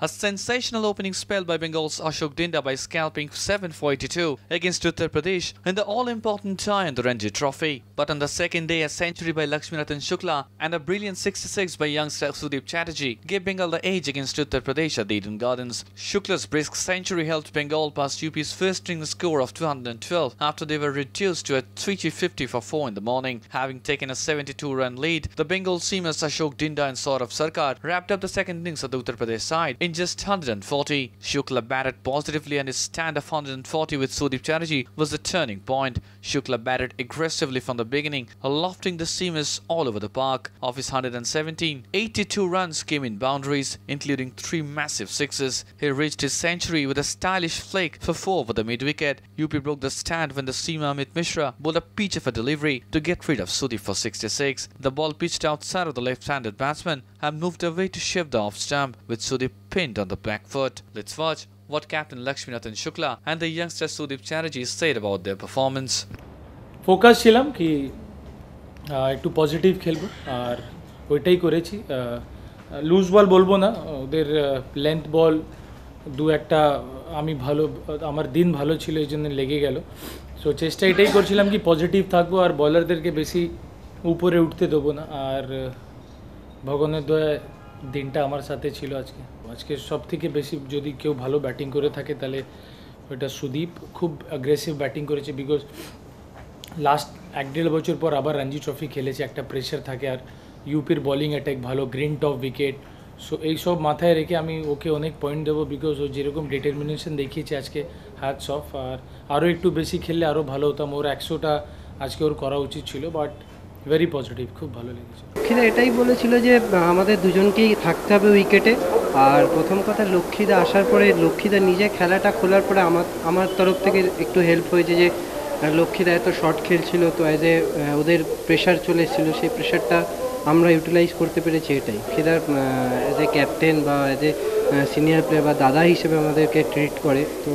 A sensational opening spell by Bengal's Ashok Dinda by scalping 7 for 82 against Uttar Pradesh in the all-important tie in the Ranji Trophy. But on the second day, a century by Lakshminathan Shukla and a brilliant 66 by youngster Sudeep Chatterjee gave Bengal the edge against Uttar Pradesh at the Eden Gardens. Shukla's brisk century helped Bengal pass UP's first-string score of 212 after they were reduced to a 350 for 4 in the morning. Having taken a 72-run lead, the Bengal seamers Ashok Dinda and Saurav Sarkar wrapped up the second innings of the Uttar Pradesh side in just 140. Shukla batted positively and his stand of 140 with Sudeep Chatterjee was the turning point. Shukla batted aggressively from the beginning, lofting the seamers all over the park. Of his 117, 82 runs came in boundaries, including 3 massive sixes. He reached his century with a stylish flick for 4 over the mid-wicket. UP broke the stand when the seamer Amit Mishra bowled a peach of a delivery to get rid of Sudeep for 66. The ball pitched outside of the left-handed batsman and moved away to shift the off-stump, with Sudeep pinned on the back foot. Let's watch what Captain Lakshminathan Shukla and the youngster Sudeep Chatterjee said about their performance. Focus ছিলাম কি একটু positive খেলবো আর ওইটাই করেছি loose বল বলবো না ওদের length বল দু একটা আমি ভালো আমার দিন ভালো ছিল এই জন্য লেগে গেল সো চেষ্টা এটাই করছিলাম কি পজিটিভ থাকবো আর বলারদেরকে বেশি উপরে উঠতে দেবো না আর ভগবানের দয়ায় দিনটা আমার সাথে ছিল আজকে সব থেকে বেশি যদি কেউ ভালো ব্যাটিং করে থাকে তাহলে ওটা সুদীপ খুব অ্যাগ্রেসিভ ব্যাটিং করেছে বিকজ লাস্ট 1-1.5 বছর পর আবার রঞ্জি ট্রফি খেলেছে একটা প্রেশার থাকে আর ইউপির বোলিং অ্যাটাক ভালো গ্রিন টপ উইকেট সো এই সব মাথায় রেখে আমি ওকে অনেক পয়েন্ট দেবো বিকজ ও যেরকম ডিটারমিনেশন দেখিয়েছে আজকে হ্যাটস অফ আর আরও একটু বেশি খেললে আরও ভালো হতাম ওর 100টা আজকে ওর করা উচিত ছিল বাট ভেরি পজিটিভ খুব ভালো লেগেছে লক্ষ্মীদা এটাই বলেছিল যে আমাদের দুজনকেই থাকতে হবে উইকেটে আর প্রথম কথা লক্ষ্মীদা আসার পরে লক্ষ্মীদা নিজে খেলাটা খোলার পরে আমার তরফ থেকে একটু হেল্প হয়েছে যে লক্ষ্মীদা এত শর্ট খেলছিল তো অ্যাজ এ ওদের প্রেশার চলে এসেছিলো সেই প্রেশারটা আমরা ইউটিলাইজ করতে পেরেছি এটাই লক্ষ্মীদার অ্যাজ এ ক্যাপ্টেন বা অ্যাজ এ সিনিয়র প্লেয়ার বা দাদা হিসেবে আমাদেরকে ট্রিট করে তো